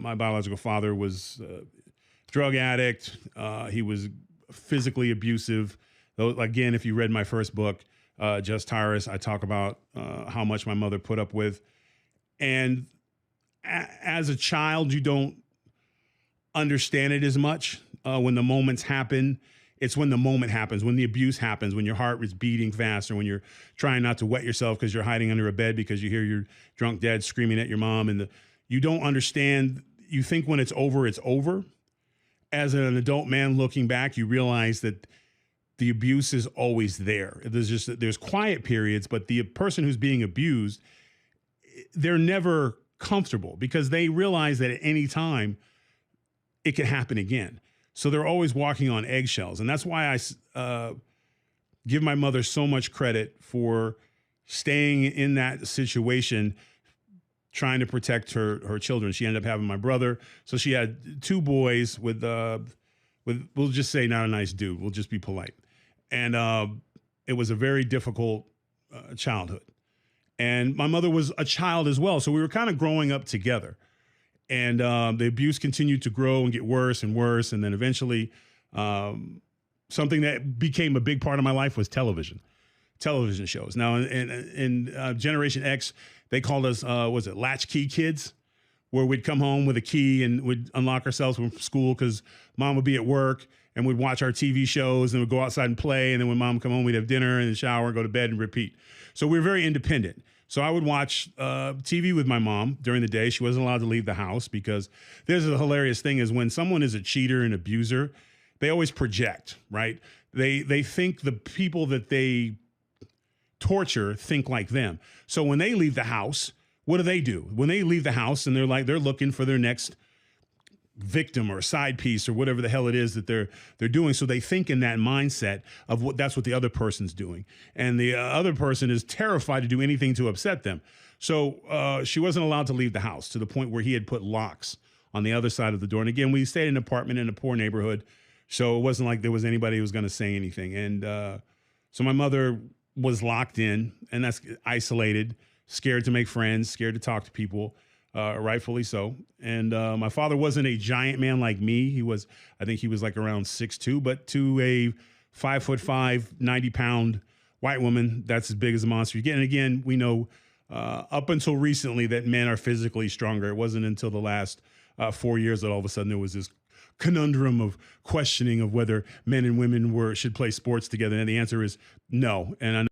My biological father was a drug addict. He was physically abusive. Though, again, if you read my first book, Just Tyrus, I talk about how much my mother put up with. And as a child, you don't understand it as much when the moments happen. It's when the moment happens, when the abuse happens, when your heart is beating fast, or when you're trying not to wet yourself because you're hiding under a bed because you hear your drunk dad screaming at your mom, and you don't understand. You think when it's over, it's over. As an adult man looking back, you realize that the abuse is always there. There's quiet periods, but the person who's being abused, they're never comfortable because they realize that at any time it can happen again. So they're always walking on eggshells. And that's why I give my mother so much credit for staying in that situation, trying to protect her children. She ended up having my brother. So she had two boys with we'll just say not a nice dude. We'll just be polite. And it was a very difficult childhood. And my mother was a child as well. So we were kind of growing up together. And the abuse continued to grow and get worse and worse. And then eventually something that became a big part of my life was television shows. Now, in Generation X, they called us, was it latchkey kids? Where we'd come home with a key and we'd unlock ourselves from school because mom would be at work, and we'd watch our TV shows and we'd go outside and play. And then when mom would come home, we'd have dinner and shower and go to bed and repeat. So we were very independent. So I would watch TV with my mom during the day. She wasn't allowed to leave the house because there's a hilarious thing is when someone is a cheater and abuser, they always project, right? They think the people that they torture think like them. So when they leave the house, what do? When they leave the house and they're looking for their next victim or side piece or whatever the hell it is that they're doing. So they think in that mindset of that's what the other person's doing. And the other person is terrified to do anything to upset them. So she wasn't allowed to leave the house to the point where he had put locks on the other side of the door. And again, we stayed in an apartment in a poor neighborhood. So it wasn't like there was anybody who was going to say anything. And so my mother was locked in, and that's isolated, scared to make friends, scared to talk to people. Rightfully so. And my father wasn't a giant man like me. I think he was like around 6'2", but to a 5'5", 90-pound white woman, that's as big as a monster you get. And again, we know up until recently that men are physically stronger. It wasn't until the last 4 years that all of a sudden there was this conundrum of questioning of whether men and women should play sports together. And the answer is no. And I